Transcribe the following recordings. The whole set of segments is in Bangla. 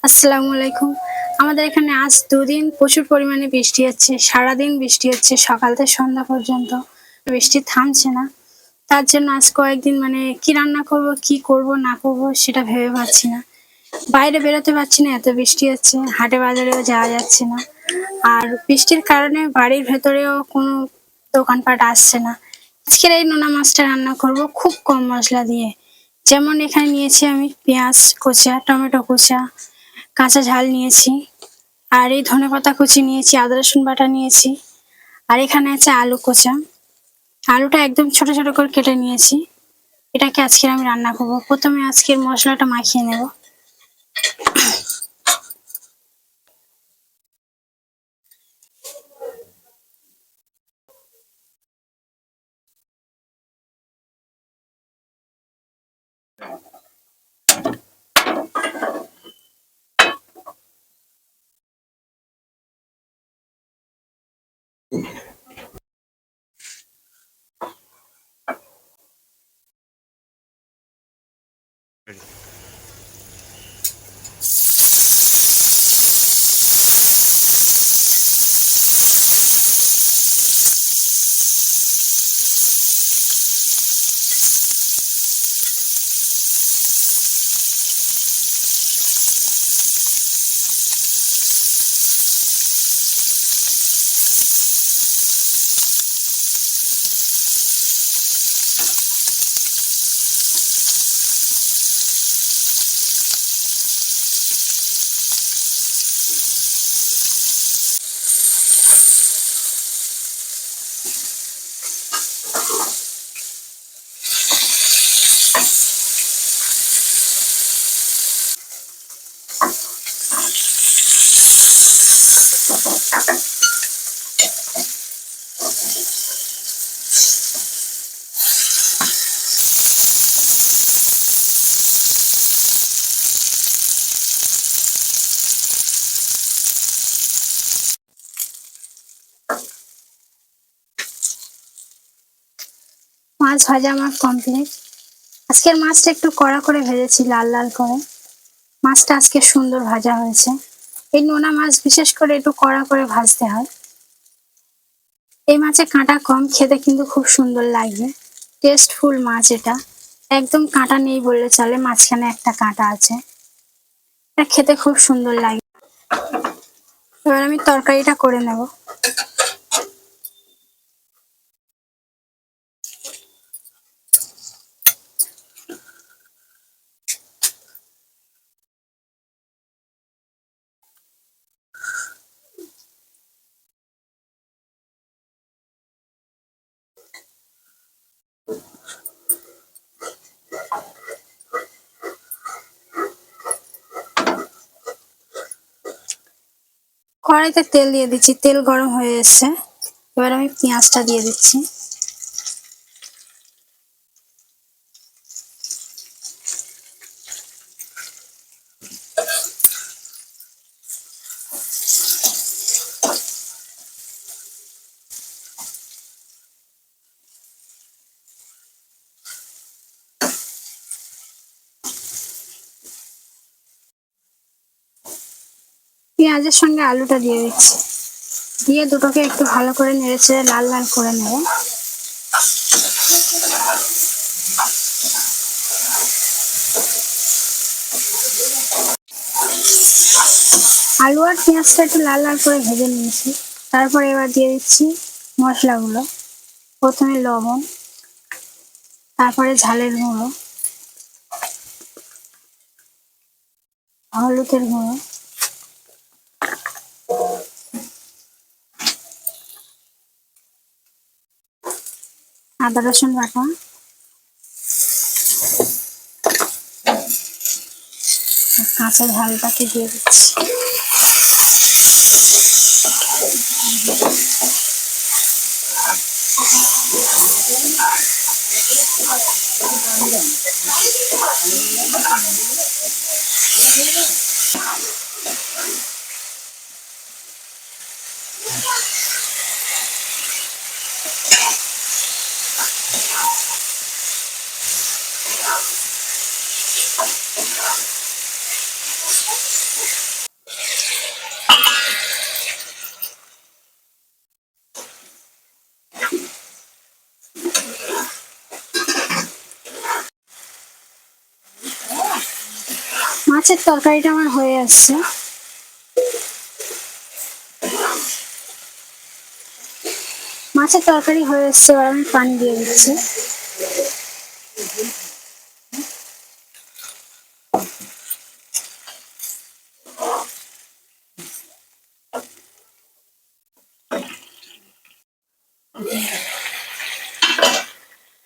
আসসালামু আলাইকুম। আমাদের এখানে আজ ২ দিন প্রচুর পরিমাণে বৃষ্টি হচ্ছে। সারাদিন বৃষ্টি হচ্ছে সকাল থেকে সন্ধ্যা পর্যন্ত। বৃষ্টি থামছে না। তার জন্য আজ কয়েকদিন কি রান্না করব, কি করব না করব সেটা ভেবে পাচ্ছি না। বাইরে বেরোতে পারছি না, এত বৃষ্টি হচ্ছে। হাটে বাজারেও যাওয়া যাচ্ছে না। আর বৃষ্টির কারণে বাড়ির ভেতরেও কোনো দোকানপাট আসছে না। আজকের এই নোনা মাছটা রান্না করব খুব কম মসলা দিয়ে। যেমন এখানে নিয়েছি আমি পেঁয়াজ কোঁচা, টমেটো কোঁচা, কাঁচা ঝাল নিয়েছি, আর এই ধনেপাতা কুচি নিয়েছি, আদা রসুন বাটা নিয়েছি, আর এখানে আছে আলু কোচা। আলুটা একদম ছোট ছোট করে কেটে নিয়েছি। এটাকে আজকের আমি রান্না করব। প্রথমে আজকের মশলাটা মাখিয়ে নেব। মাছ ভাজা আমার কমপ্লিট। আজকের মাছটা একটু কড়া করে ভেজেছি, লাল লাল করে। মাছটা আজকে সুন্দর ভাজা হয়েছে। এই নোনা মাছ বিশেষ করে একটু কড়া করে ভাজতে হয়। এই মাছে কাঁটা কম, খেতে কিন্তু খুব সুন্দর লাগবে। টেস্টফুল মাছ এটা। একদম কাঁটা নেই বললে চলে, মাঝখানে একটা কাঁটা আছে। এটা খেতে খুব সুন্দর লাগে। এবার আমি তরকারিটা করে নেব। কড়াইতে তেল দিয়ে দিচ্ছি, তেল গরম হয়ে এসছে। এবার আমি পেঁয়াজটা দিয়ে দিচ্ছি। পেঁয়াজের সঙ্গে আলুটা দিয়ে দিচ্ছি, দিয়ে দুটোকে একটু ভালো করে নেড়েচেড়ে লাল লাল করে নেব। আলু আর পেঁয়াজটা একটু লাল লাল করে ভেজে নিয়েছি। তারপরে এবার দিয়ে দিচ্ছি মশলাগুলো। প্রথমে লবণ, তারপরে ঝালের গুঁড়ো, হলুদের গুঁড়ো, আদা রসুন বাটা, কাঁচা ঝালটাকে দিয়ে দিচ্ছি। মাছের তরকারিটা আমার হয়ে আসছে। মাছের তরকারি হয়ে এসছে, এবার আমি পানি দিয়ে দিচ্ছি।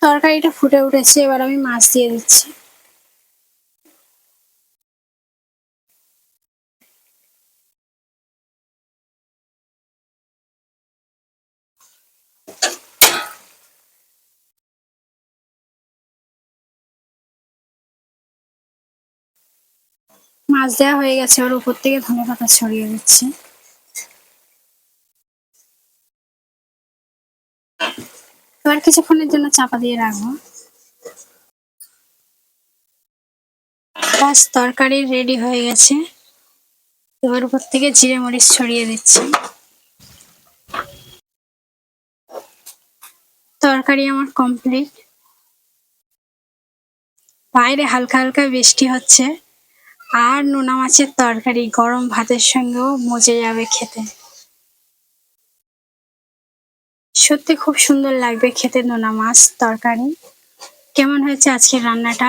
তরকারিটা ফুটে উঠেছে, এবার আমি মাছ দিয়ে দিচ্ছি। মাছ দেওয়া হয়ে গেছে, ওর উপর থেকে ধনেপাতা ছড়িয়ে দিচ্ছি। এবার কিছুক্ষণের জন্য চাপা দিয়ে রাখবো। ব্যাস, তরকারি রেডি হয়ে গেছে। এবার উপর থেকে জিরে মরিচ ছড়িয়ে দিচ্ছি। তরকারি আমার কমপ্লিট। বাইরে হালকা হালকা বৃষ্টি হচ্ছে, আর নোনা মাছের তরকারি গরম ভাতের সঙ্গেও মজে যাবে খেতে। সত্যি খুব সুন্দর লাগবে খেতে নোনা মাছ তরকারি। কেমন হয়েছে আজকের রান্নাটা?